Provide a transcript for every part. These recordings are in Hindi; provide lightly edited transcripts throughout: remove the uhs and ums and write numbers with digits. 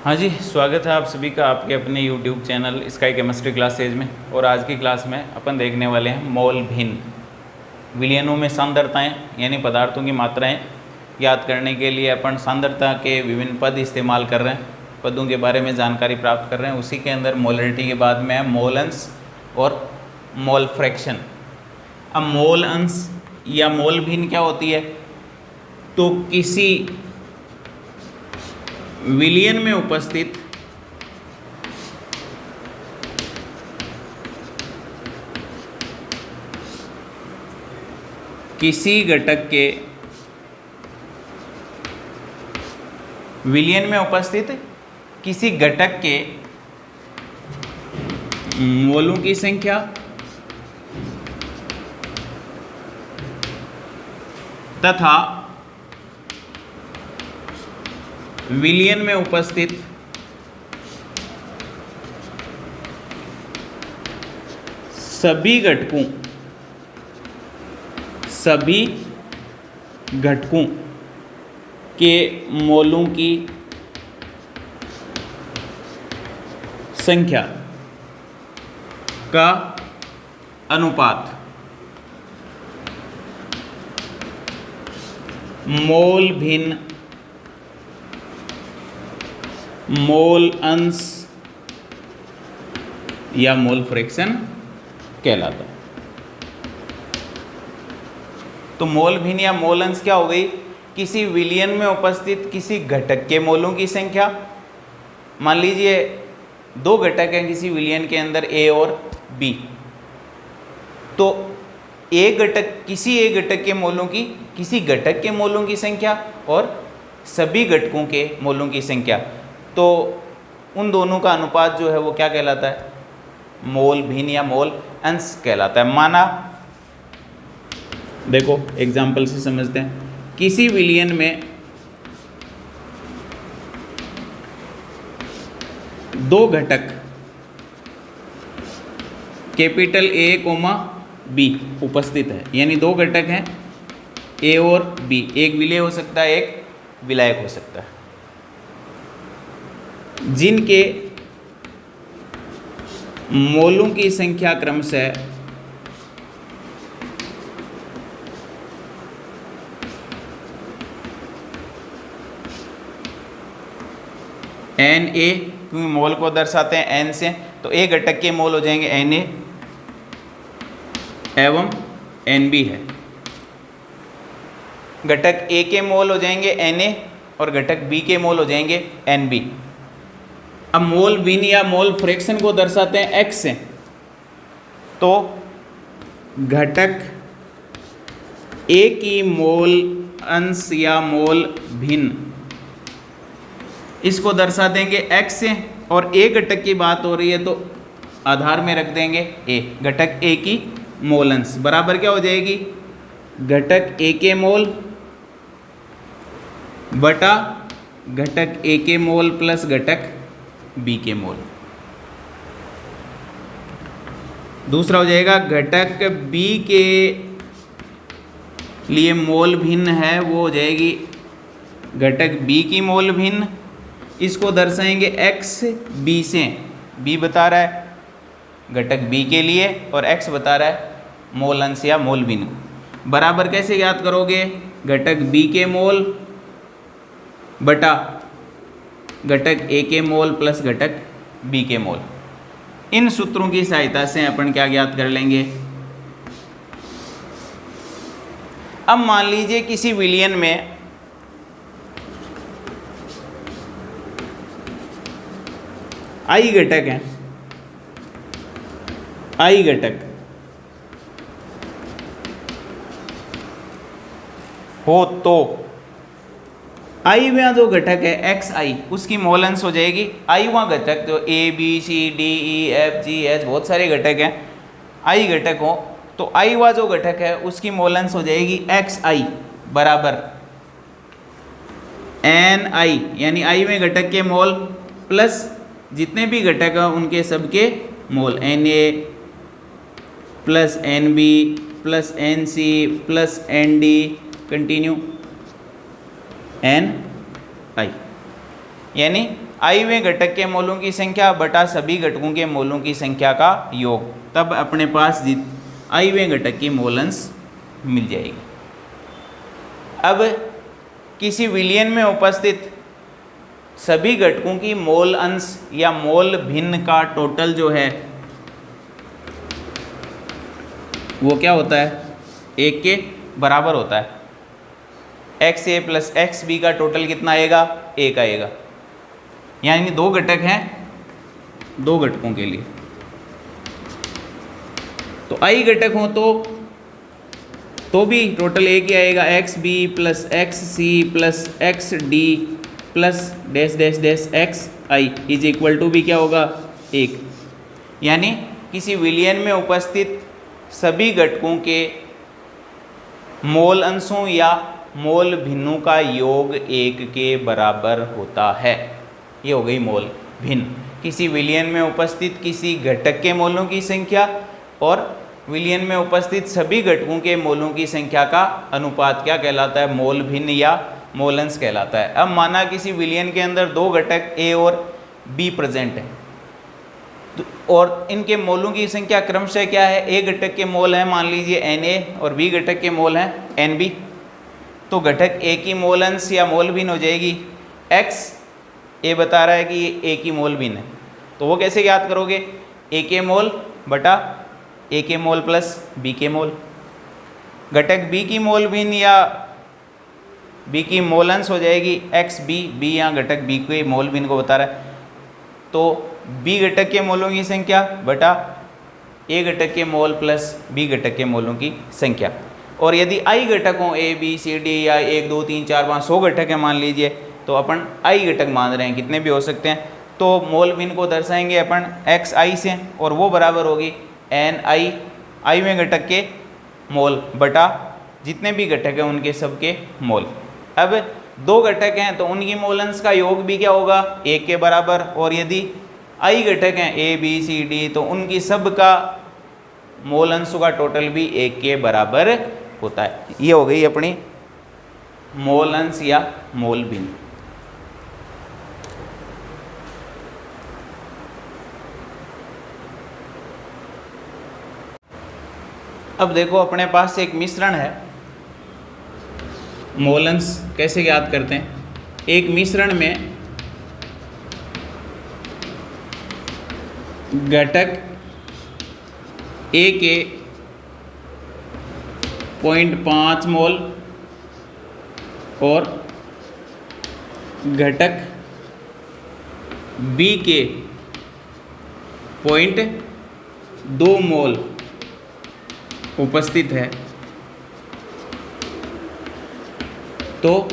हाँ जी, स्वागत है आप सभी का आपके अपने YouTube channel sky chemistry classes में। और आज की क्लास में अपन देखने वाले हैं मोल भिन्न विलयनों में सांद्रताएं यानी पदार्थों की मात्राएं याद करने के लिए अपन सांद्रता के विभिन्न पद इस्तेमाल कर रहे हैं, पदों के बारे में जानकारी प्राप्त कर रहे हैं। उसी के अंदर मोलरिटी के बाद में है मोल अंश और मोल फ्रैक्शन। अब मोल अंश या मोल भिन्न क्या होती है? तो किसी विलयन में उपस्थित किसी घटक के विलयन में उपस्थित किसी घटक के मोलों की संख्या तथा विलयन में उपस्थित सभी घटकों के मोलों की संख्या का अनुपात मोल भिन्न मोल अंश या मोल फ्रैक्शन कहलाता है। तो मोल भिन्न या मोल अंश क्या हो गई? किसी विलयन में उपस्थित किसी घटक के मोलों की संख्या। मान लीजिए दो घटक हैं किसी विलयन के अंदर, ए और बी। तो किसी एक घटक के मोलों की, किसी घटक के मोलों की संख्या और सभी घटकों के मोलों की संख्या, तो उन दोनों का अनुपात जो है वो क्या कहलाता है? मोल भिन्न या मोल अंश कहलाता है। माना, देखो एग्जाम्पल से समझते हैं। किसी विलयन में दो घटक कैपिटल ए कोमा बी उपस्थित है, यानी दो घटक हैं ए और बी। एक विलेय हो सकता है, एक विलायक हो सकता है, जिनके मोलों की संख्या क्रमशः एन ए, क्योंकि मोल को दर्शाते हैं एन से, तो एक घटक के मोल हो जाएंगे एन ए एवं एन बी है। घटक ए के मोल हो जाएंगे एन ए और घटक बी के मोल हो जाएंगे एन बी। अब मोल भिन्न या मोल फ्रैक्शन को दर्शाते हैं एक्स से, तो घटक ए की मोल अंश या मोल भिन्न इसको दर्शा देंगे एक्स से, और ए घटक की बात हो रही है तो आधार में रख देंगे ए। घटक ए की मोल अंश बराबर क्या हो जाएगी? घटक ए के मोल बटा घटक ए के मोल प्लस घटक बी के मोल। दूसरा हो जाएगा घटक बी के लिए मोल भिन्न है, वो हो जाएगी घटक बी की मोल भिन्न। इसको दर्शाएंगे एक्स बी से। बी बता रहा है घटक बी के लिए और एक्स बता रहा है मोल अंश या मोल भिन्न। बराबर कैसे याद करोगे? घटक बी के मोल बटा घटक ए के मोल प्लस घटक बी के मोल। इन सूत्रों की सहायता से अपन क्या ज्ञात कर लेंगे? अब मान लीजिए किसी विलयन में आई घटक है, आई घटक हो, तो आई में जो घटक है एक्स आई, उसकी मोल अंश हो जाएगी आई वहाँ घटक जो A B C D E F G H बहुत सारे घटक हैं, आई घटक हो, तो आई वहाँ जो घटक है उसकी मोल अंश हो जाएगी एक्स आई बराबर एन आई, यानी आई में घटक के मोल प्लस जितने भी घटक हैं उनके सबके मोल, N A plus N B plus N C plus N D continue N I. यानी iवें घटक के मोलों की संख्या बटा सभी घटकों के मोलों की संख्या का योग, तब अपने पास iवें घटक की मोलंस मिल जाएगी। अब किसी विलयन में उपस्थित सभी घटकों की मोल अंश या मोल भिन्न का टोटल जो है वो क्या होता है, 1 के बराबर होता है। XA प्लस XB का टोटल कितना आएगा, 1 आएगा। यानी 2 घटक हैं, 2 घटकों के लिए तो I घटक हो तो भी टोटल 1 ही आएगा। XB plus XC plus XD plus dash dash dash XI is equal to भी क्या होगा, 1। यानी किसी विलयन में उपस्थित सभी घटकों के मोल अंशों या मोल भिन्नों का योग 1 के बराबर होता है। ये हो गई मोल भिन्न। किसी विलयन में उपस्थित किसी घटक के मोलों की संख्या और विलयन में उपस्थित सभी घटकों के मोलों की संख्या का अनुपात क्या कहलाता है, मोल भिन्न या मोलंश कहलाता है। अब माना किसी विलयन के अंदर 2 घटक A और B प्रेजेंट है और इनके मोलों की संख्या क्रमशः क्या है, A घटक के मोल हैं मान लीजिए Na और B घटक के मोल हैं Nb, तो घटक A की मोल अंश या मोल भिन्न हो जाएगी X। A बता रहा है कि ये A की मोल भिन्न है, तो वो कैसे याद करोगे, A के मोल बटा A के मोल प्लस B के मोल। घटक B की मोल भिन्न या B की मोल अंश हो जाएगी XB, B यहाँ घटक B के मोल भिन्न को बता रहा है, तो B घटक के मोलों की संख्या बटा A घटक के मोल प्लस B घटक के मोलों की संख्या। और यदि I घटक हो A B C D या 1 2 3 4 5 100 घटक है मान लीजिए, तो अपन I घटक मान रहे हैं, कितने भी हो सकते हैं, तो मोल भिन्न को दर्शाएंगे अपन XI से और वो बराबर होगी NI, iवें घटक के मोल बटा जितने भी घटक हैं उनके सबके मोल। अब 2 घटक हैं तो उनकी मोल अंश का योग भी क्या होगा, 1 के बराबर, और यदि I घटक हैं A B C D तो उनकी सब का मोल अंशों का टोटल भी 1 के बराबर होता है। ये हो गई अपनी मोल अंश या मोल भिन्न। अब देखो अपने पास एक मिश्रण है, मोल अंश कैसे याद करते हैं, एक मिश्रण में घटक A के 0.5 मोल और घटक B के 0.2 मोल उपस्थित है, तो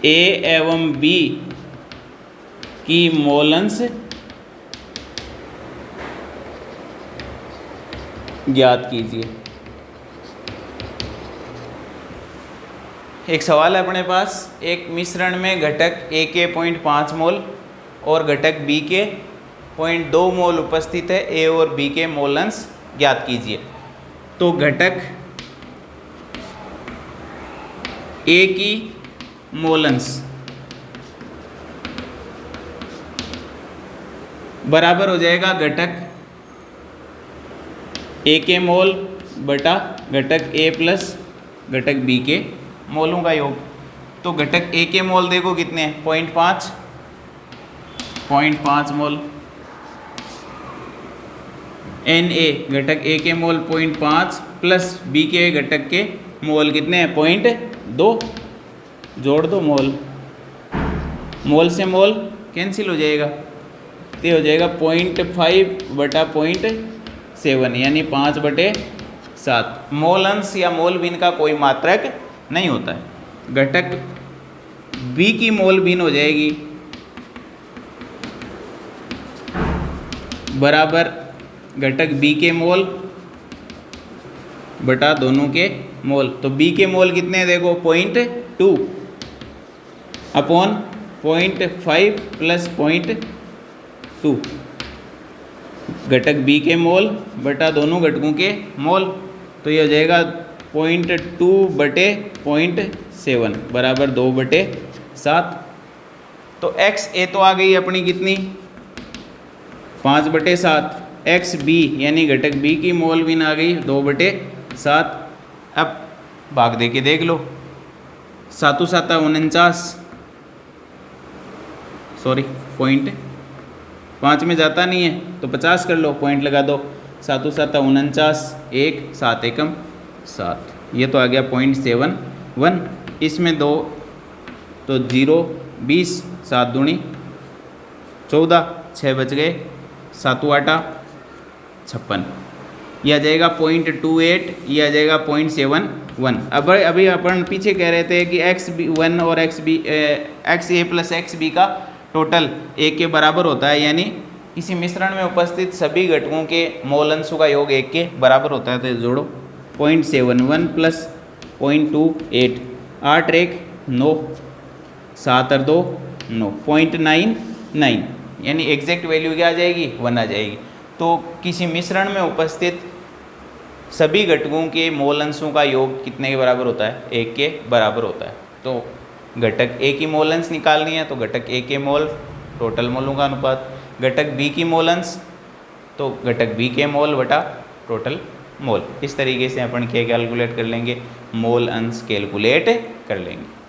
A एवं B की मोल अंश ज्ञात कीजिए। एक सवाल है अपने पास, एक मिश्रण में घटक A के 0.5 मोल और घटक B के 0.2 मोल उपस्थित है, A और B के मोल अंश ज्ञात कीजिए। तो घटक A की मोल अंश बराबर हो जाएगा घटक A के मोल बटा घटक A प्लस घटक B के मोलों का योग। तो घटक A के मोल देखो कितने हैं, 0.5 मोल, Na घटक A के मोल 0.5 प्लस B के घटक के मोल कितने हैं, 0.2, जोड़ दो मोल, मोल से मोल कैंसिल हो जाएगा, तो हो जाएगा 0.5 बटा 0.7 यानी 5/7। मोल अंश या मोल भिन्न का कोई मात्रक नहीं होता है। घटक B की मोल भिन्न हो जाएगी बराबर घटक B के मोल बटा दोनों के मोल। तो B के मोल कितने हैं देखो, 0.2 अपॉन 0.5 प्लस 0.2 घटक B के मोल बटा दोनों घटकों के मोल। तो ये हो जाएगा 0.2/0.7 बराबर 2/7। तो एक्स ए तो आ गई अपनी कितनी 5/7, एक्स बी यानी घटक बी की मोल बिन आ गई 2/7। अब भाग दे के देख लो, 7 7 49, सॉरी 0.5 में जाता नहीं है तो 50 कर लो, पॉइंट लगा दो, 7 7 49, 1 7 एकम 7, ये तो आ गया 0.71। इसमें 2 तो 0 20, 7 दूनी 14, 6 बच गए, 7 8 56, यह आ जाएगा 0.28, यह आ जाएगा 0.71। अब अभी अपन पीछे कह रहे थे कि x1 और एक्स ए प्लस एक्स बी का टोटल एक के बराबर होता है, यानी किसी मिश्रण में उपस्थित सभी घटकों के मोल अंशों का योग एक के बराबर होता है। तो जोड़ो 0.71 प्लस 0.28, 8 1 9, 7 और 2 9, 0.99, यानी एग्जैक्ट वैल्यू क्या आ जाएगी 1 आ जाएगी। तो किसी मिश्रण में उपस्थित सभी घटकों के मोल अंशों का योग कितने के बराबर होता है, 1 के बराबर होता है। तो घटक ए की मोल अंश निकालनी है तो घटक ए के मोल टोटल मोलों का अनुपात, घटक बी की मोल अंश तो घटक बी के मोल बटा टोटल मोल। इस तरीके से अपन क्या कैलकुलेट कर लेंगे, मोल अंश कैलकुलेट कर लेंगे।